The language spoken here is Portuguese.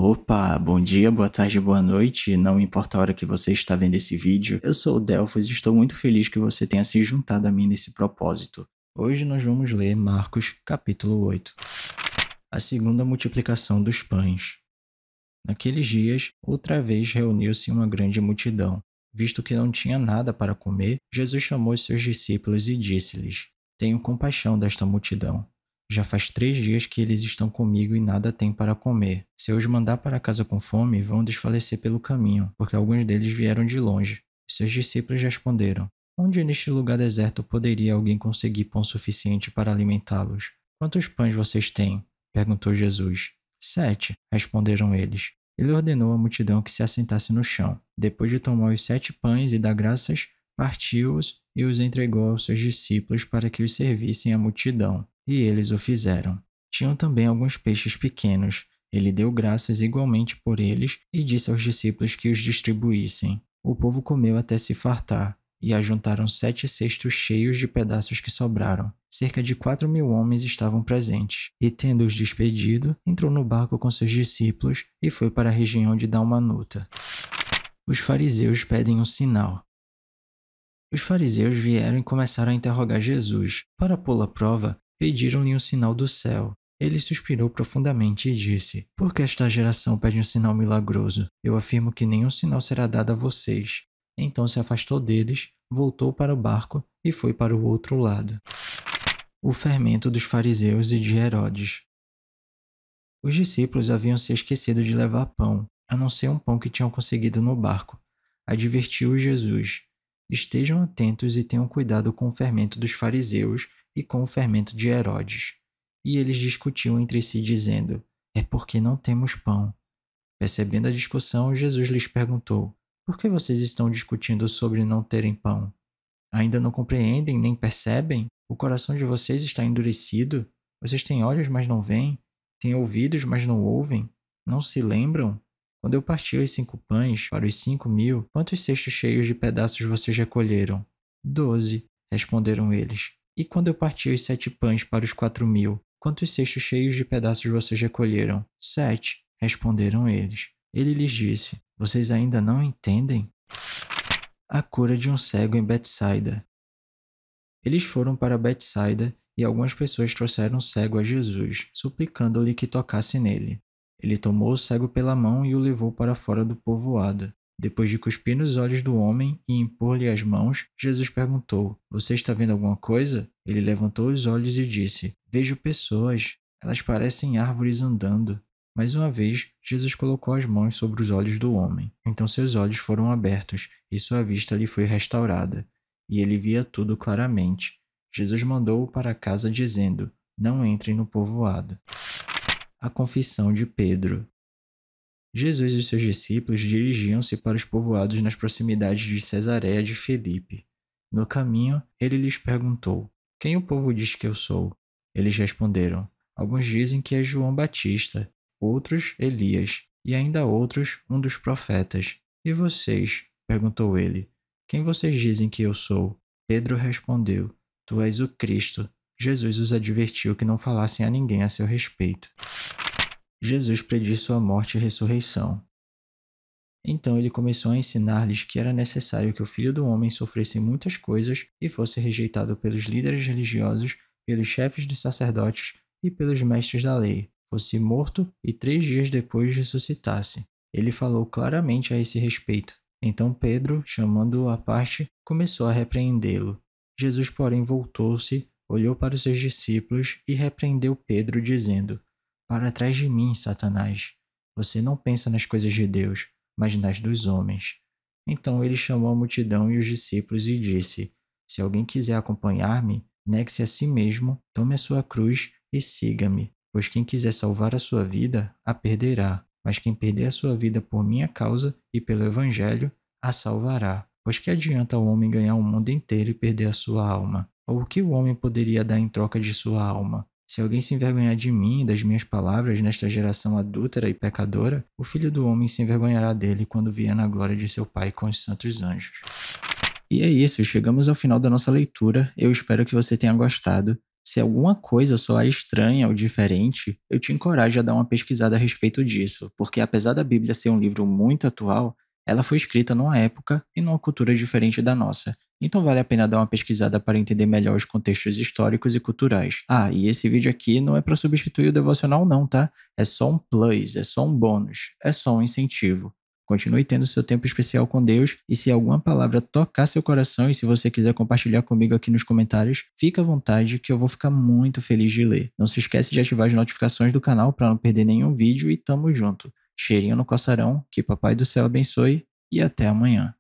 Opa, bom dia, boa tarde, boa noite, não importa a hora que você está vendo esse vídeo. Eu sou o Delfos e estou muito feliz que você tenha se juntado a mim nesse propósito. Hoje nós vamos ler Marcos capítulo 8, a segunda multiplicação dos pães. Naqueles dias, outra vez reuniu-se uma grande multidão. Visto que não tinha nada para comer, Jesus chamou os seus discípulos e disse-lhes: Tenho compaixão desta multidão. Já faz 3 dias que eles estão comigo e nada têm para comer. Se eu os mandar para casa com fome, vão desfalecer pelo caminho, porque alguns deles vieram de longe. Os seus discípulos responderam: Onde neste lugar deserto poderia alguém conseguir pão suficiente para alimentá-los? Quantos pães vocês têm? Perguntou Jesus. 7, responderam eles. Ele ordenou à multidão que se assentasse no chão. Depois de tomar os 7 pães e dar graças, partiu-os e os entregou aos seus discípulos para que os servissem à multidão. E eles o fizeram. Tinham também alguns peixes pequenos. Ele deu graças igualmente por eles e disse aos discípulos que os distribuíssem. O povo comeu até se fartar, e ajuntaram 7 cestos cheios de pedaços que sobraram. Cerca de 4.000 homens estavam presentes, e tendo-os despedido, entrou no barco com seus discípulos e foi para a região de Dalmanuta. Os fariseus pedem um sinal. Os fariseus vieram e começaram a interrogar Jesus. Para pô-lo à prova, pediram-lhe um sinal do céu. Ele suspirou profundamente e disse: Por que esta geração pede um sinal milagroso? Eu afirmo que nenhum sinal será dado a vocês. Então se afastou deles, voltou para o barco e foi para o outro lado. O fermento dos fariseus e de Herodes. Os discípulos haviam se esquecido de levar pão, a não ser um pão que tinham conseguido no barco. Advertiu-os Jesus: Estejam atentos e tenham cuidado com o fermento dos fariseus e com o fermento de Herodes. E eles discutiam entre si, dizendo: É porque não temos pão. Percebendo a discussão, Jesus lhes perguntou: Por que vocês estão discutindo sobre não terem pão? Ainda não compreendem nem percebem? O coração de vocês está endurecido? Vocês têm olhos, mas não veem? Têm ouvidos, mas não ouvem? Não se lembram? Quando eu parti os 5 pães para os 5.000, quantos cestos cheios de pedaços vocês recolheram? 12, responderam eles. E quando eu parti os 7 pães para os 4.000, quantos cestos cheios de pedaços vocês recolheram? 7, responderam eles. Ele lhes disse: Vocês ainda não entendem? A cura de um cego em Betsaida. Eles foram para Betsaida e algumas pessoas trouxeram o cego a Jesus, suplicando-lhe que tocasse nele. Ele tomou o cego pela mão e o levou para fora do povoado. Depois de cuspir nos olhos do homem e impor-lhe as mãos, Jesus perguntou: Você está vendo alguma coisa? Ele levantou os olhos e disse: Vejo pessoas. Elas parecem árvores andando. Mais uma vez, Jesus colocou as mãos sobre os olhos do homem. Então seus olhos foram abertos e sua vista lhe foi restaurada. E ele via tudo claramente. Jesus mandou-o para casa dizendo: Não entrem no povoado. A confissão de Pedro. Jesus e seus discípulos dirigiam-se para os povoados nas proximidades de Cesareia de Filipe. No caminho, ele lhes perguntou: Quem o povo diz que eu sou? Eles responderam: Alguns dizem que é João Batista, outros Elias, e ainda outros um dos profetas. E vocês? Perguntou ele. Quem vocês dizem que eu sou? Pedro respondeu: Tu és o Cristo. Jesus os advertiu que não falassem a ninguém a seu respeito. Jesus prediz sua morte e ressurreição. Então ele começou a ensinar-lhes que era necessário que o Filho do Homem sofresse muitas coisas e fosse rejeitado pelos líderes religiosos, pelos chefes dos sacerdotes e pelos mestres da lei, fosse morto e 3 dias depois ressuscitasse. Ele falou claramente a esse respeito. Então Pedro, chamando-o à parte, começou a repreendê-lo. Jesus, porém, voltou-se, olhou para os seus discípulos e repreendeu Pedro, dizendo: Para trás de mim, Satanás. Você não pensa nas coisas de Deus, mas nas dos homens. Então ele chamou a multidão e os discípulos e disse: Se alguém quiser acompanhar-me, negue-se a si mesmo, tome a sua cruz e siga-me. Pois quem quiser salvar a sua vida, a perderá. Mas quem perder a sua vida por minha causa e pelo Evangelho, a salvará. Pois que adianta o homem ganhar o mundo inteiro e perder a sua alma? Ou o que o homem poderia dar em troca de sua alma? Se alguém se envergonhar de mim e das minhas palavras nesta geração adúltera e pecadora, o Filho do Homem se envergonhará dele quando vier na glória de seu Pai com os santos anjos. E é isso, chegamos ao final da nossa leitura. Eu espero que você tenha gostado. Se alguma coisa soar estranha ou diferente, eu te encorajo a dar uma pesquisada a respeito disso, porque apesar da Bíblia ser um livro muito atual, ela foi escrita numa época e numa cultura diferente da nossa. Então vale a pena dar uma pesquisada para entender melhor os contextos históricos e culturais. Ah, e esse vídeo aqui não é para substituir o devocional não, tá? É só um plus, é só um bônus, é só um incentivo. Continue tendo seu tempo especial com Deus e se alguma palavra tocar seu coração e se você quiser compartilhar comigo aqui nos comentários, fica à vontade que eu vou ficar muito feliz de ler. Não se esquece de ativar as notificações do canal para não perder nenhum vídeo e tamo junto. Cheirinho no coçarão, que Papai do Céu abençoe e até amanhã.